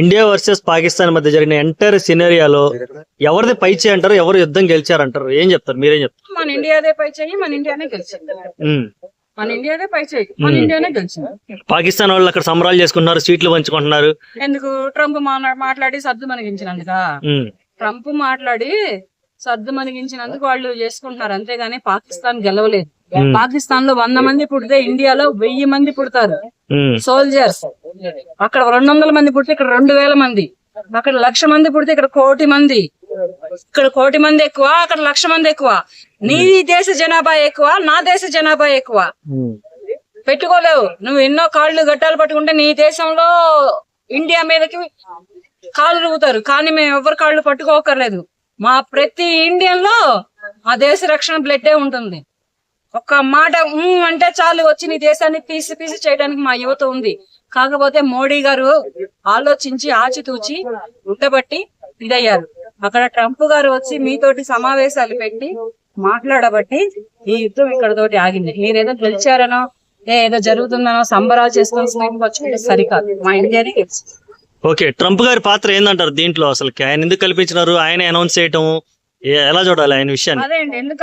India versus Pakistan మధ్య జరిగిన entire సినేరియాలో ఎవరిది పై చేయి అంటారు, ఎవరు యుద్ధం గెలిచారంటారు, ఏం చెప్తారు, మీరేం చెప్తారు? మన ఇండియాదే పై చేయి, మన ఇండియానే గెలిచింది. మన ఇండియాదే పై చేయి, మన ఇండియానే గెలిచింది. పాకిస్తాన్ వాళ్ళు అక్కడ సంబరాలు చేసుకుంటున్నారు, సీట్లు పంచుకుంటున్నారు. ఎందుకు? ట్రంప్ మాట్లాడి సర్దు మనగించినందుక. ట్రంప్ మాట్లాడి సర్దు మనగించినందుకు వాళ్ళు చేసుకుంటున్నారు, అంతేగాని పాకిస్తాన్ గెలవలేదు. పాకిస్తాన్ లో 100 మంది పుడితే ఇండియాలో 1000 మంది పుడతారు సోల్జర్స్. అక్కడ 200 మంది పుడితే ఇక్కడ 2000 మంది. అక్కడ 1,00,000 మంది పుడితే ఇక్కడ 1,00,00,000 మంది. ఇక్కడ 1,00,00,000 మంది ఎక్కువ, అక్కడ 1,00,000 మంది ఎక్కువ. నీ దేశ జనాభా ఎక్కువ, నా దేశ జనాభా ఎక్కువ. పెట్టుకోలేవు నువ్వు. ఎన్నో కాళ్ళు గట్టాలు పట్టుకుంటే నీ దేశంలో ఇండియా మీదకి కాళ్ళు రుగుతారు, కానీ మేము ఎవరి కాళ్ళు పట్టుకోకర్లేదు. మా ప్రతి ఇండియన్ లో ఆ దేశ రక్షణ బ్లడ్ ఉంటుంది. ఒక్క మాట అంటే చాలు వచ్చి నీ దేశాన్ని పీసి చేయడానికి మా యువత ఉంది. కాకపోతే మోడీ గారు ఆలోచించి ఆచితూచి ఉండబట్టి ఇదయ్యారు. అక్కడ ట్రంప్ గారు వచ్చి మీతోటి సమావేశాలు పెట్టి మాట్లాడబట్టి ఈ యుద్ధం ఇక్కడ తోటి ఆగింది. మీరేదో గెలిచారనో ఏదో జరుగుతుందనో సంబరాలు చేసుకొని సరికాదు. మా ఇండియానే గెలిచి. ఓకే, ట్రంప్ గారి పాత్ర ఏందంటారు దీంట్లో? అసలు ఆయన ఎందుకు కల్పించినారు? ఆయన అనౌన్స్ చేయటం ఎలా చూడాలి ఆయన విషయాన్ని? అదే అండి, ఎందుకు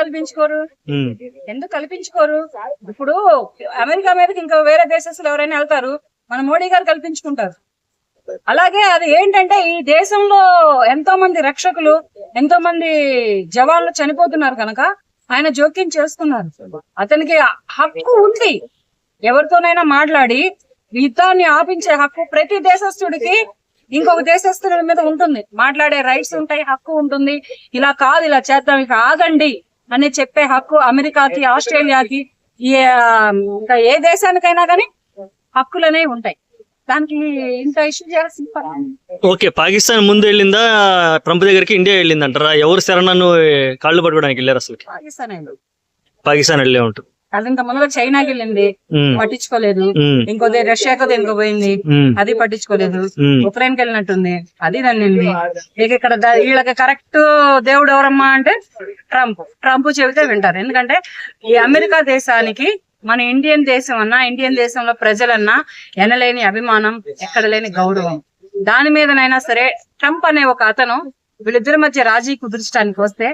కల్పించుకోరు? ఇప్పుడు అమెరికా మీదకి ఇంకా వేరే దేశస్తులు ఎవరైనా వెళ్తారు, మన మోడీ గారు కల్పించుకుంటారు. అలాగే అది ఏంటంటే ఈ దేశంలో ఎంతో మంది రక్షకులు, ఎంతో మంది జవాన్లు చనిపోతున్నారు కనుక ఆయన జోక్యం చేస్తున్నారు. అతనికి హక్కు ఉంది, ఎవరితోనైనా మాట్లాడి యుద్ధాన్ని ఆపించే హక్కు ప్రతి దేశస్తుడికి ఇంకొక దేశస్తుల మీద ఉంటుంది. మాట్లాడే రైట్స్ ఉంటాయి, హక్కు ఉంటుంది. ఇలా కాదు, ఇలా చేద్దాం, ఇక ఆగండి అని చెప్పే హక్కు అమెరికాకి, ఆస్ట్రేలియాకి, ఇంకా ఏ దేశానికైనా కానీ హక్కులు అనేవి ఉంటాయి. దానికి ఇంత ఇష్యూ చేయాల్సిన. ఓకే, పాకిస్తాన్ ముందు వెళ్ళిందా ట్రంప్ దగ్గరికి, ఇండియా వెళ్ళిందంటారా? ఎవరు శరణను కాళ్ళు పట్టుకోవడానికి వెళ్ళారు? అసలు పాకిస్తాన్ వెళ్ళే ఉంటుంది. అది ఇంత ముందుగా చైనాకి వెళ్ళింది, పట్టించుకోలేదు. ఇంకోది రష్యాకు దేనికో పోయింది, అది పట్టించుకోలేదు. ఉక్రెయిన్కి వెళ్ళినట్టుంది, అది దాన్ని. ఇక ఇక్కడ వీళ్ళకి కరెక్ట్ దేవుడు ఎవరమ్మా అంటే ట్రంప్ చెబితే వింటారు. ఎందుకంటే ఈ అమెరికా దేశానికి మన ఇండియన్ దేశం అన్నా, ఇండియన్ దేశంలో ప్రజలన్నా ఎనలేని అభిమానం, ఎక్కడ లేని గౌరవం. దాని మీదనైనా సరే ట్రంప్ అనే ఒక అతను వీళ్ళిద్దరి మధ్య రాజీ కుదుర్చడానికి వస్తే,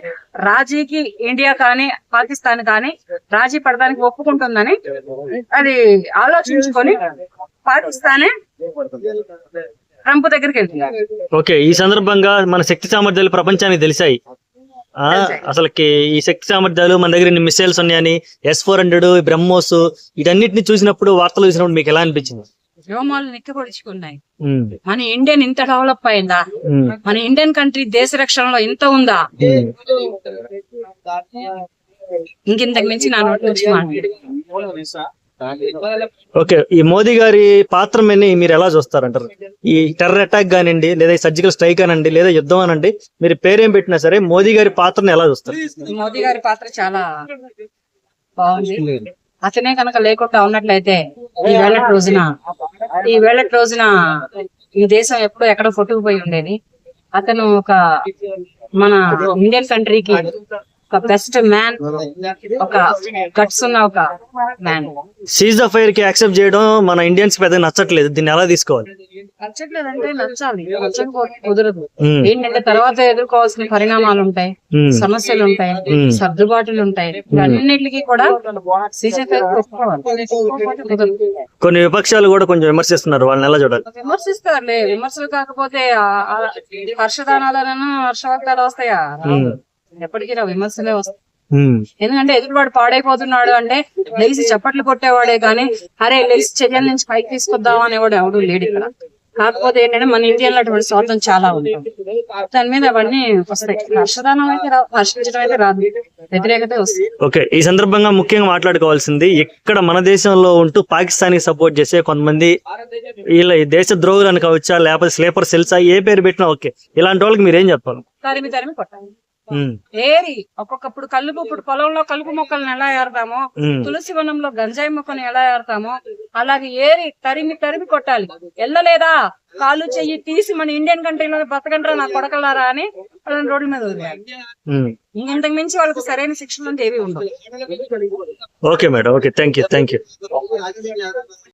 రాజీకి ఇండియా కానీ పాకిస్తాన్ కానీ రాజీ పడడానికి ఒప్పుకుంటుందని అది ఆలోచించుకొని పాకిస్తానే ట్రంప్ దగ్గరికి వెళ్తుంది. ఓకే, ఈ సందర్భంగా మన శక్తి సామర్థ్యాలు ప్రపంచానికి తెలిసాయి. అసలుకి ఈ శక్తి సామర్థ్యాలు మన దగ్గర ఇన్ని మిసైల్స్ ఉన్నాయని, S-400, బ్రహ్మోస్, వీటన్నిటిని చూసినప్పుడు, వార్తలు చూసినప్పుడు మీకు ఎలా అనిపించింది? వ్యోమాలు నిక్కపొడుచుకున్నాయి. మన ఇండియన్ ఇంత డెవలప్ అయిందా? మన ఇండియన్ కంట్రీ దేశ రక్షణలో ఇంత ఉందా? ఇంకింతకు మించి నా నోటి నుంచి ఓకే, ఈ మోదీ గారి పాత్ర మీరు ఎలా చూస్తారంటారు? ఈ టెర్రర్ అటాక్ కానివ్వండి, లేదా సర్జికల్ స్ట్రైక్ అనండి, లేదా యుద్ధం అనండి, మీరు పేరేం పెట్టినా సరే మోదీ గారి పాత్రను ఎలా చూస్తారు? మోదీ గారి పాత్ర చాలా బాగుంది. అతనే కనుక లేకుండా ఉన్నట్లయితే ఈ వేళ రోజున ఈ దేశం ఎప్పుడో ఎక్కడో కొట్టుకుపోయి ఉండేది. అతను ఒక మన ఇండియన్ కంట్రీకి ఒక బెస్ట్ మ్యాన్, ఒక గట్స్ ఉన్న ఒక మ్యాన్. సీజ్ ద ఫైర్ కి యాక్సెప్ట్ చేయడం మన ఇండియన్స్ పెద్దగా నచ్చట్లేదు. దీన్ని ఎలా తీసుకోవాలి? నచ్చట్లేదంటే నచ్చాలి, నచ్చకపోతే కుదరదు. ఏంటంటే తర్వాత ఎదుర్కోవాల్సిన పరిణామాలు ఉంటాయి, సమస్యలు ఉంటాయి, సర్దుబాటులు ఉంటాయి. అన్నిటికీ కూడా కొన్ని విపక్షాలు కూడా కొంచెం విమర్శిస్తున్నారు, వాళ్ళని ఎలా చూడాలి? విమర్శిస్తారులే, విమర్శలు కాకపోతే హర్షదానాలను హర్షవార్తలు వస్తాయా? ఎప్పటికీ విమర్శలే వస్తాయి. ఎందుకంటే ఎదురువాడు పాడైపోతున్నాడు అంటే లేచి చప్పట్లు కొట్టేవాడే కానీ అరే లేచి చర్యల నుంచి పైకి తీసుకొద్దాం అనేవాడు ఎవడు లేడు ఇక్కడ. కాకపోతే ఏంటంటే మన ఇండియాలో అటువంటి స్వార్థం చాలా ఉంది, దాని మీద అవన్నీ వస్తాయి. హర్షదానం అయితే హర్షించడం అయితే రాదు, వ్యతిరేకత వస్తుంది. ఓకే, ఈ సందర్భంగా ముఖ్యంగా మాట్లాడుకోవాల్సింది, ఇక్కడ మన దేశంలో ఉంటూ పాకిస్తాన్ కి సపోర్ట్ చేసే కొంతమంది వీళ్ళ దేశ ద్రోహులు అని కావచ్చా, లేకపోతే స్లీపర్ సెల్సా, ఏ పేరు పెట్టినా ఓకే, ఇలాంటి వాళ్ళకి మీరేం చెప్పాలి? తరిమి కొట్టాలి. ఏరి ఒక్కొక్కప్పుడు ఇప్పుడు పొలంలో కలుపు మొక్కలను ఎలా ఏరుతామో, తులసి వనంలో గంజాయి మొక్కను ఎలా ఏరుతామో అలాగే ఏరి తరిమి కొట్టాలి. వెళ్ళలేదా కాలు చెయ్యి తీసి మన ఇండియన్ కంట్రీలో బతకంటారా నా కొడకలారా అని వాళ్ళని రోడ్ల మీద వదిలేయాలి. ఇంతకు మించి వాళ్ళకి సరైన శిక్షలు ఏవి ఉండవు. Okay madam, okay, thank you.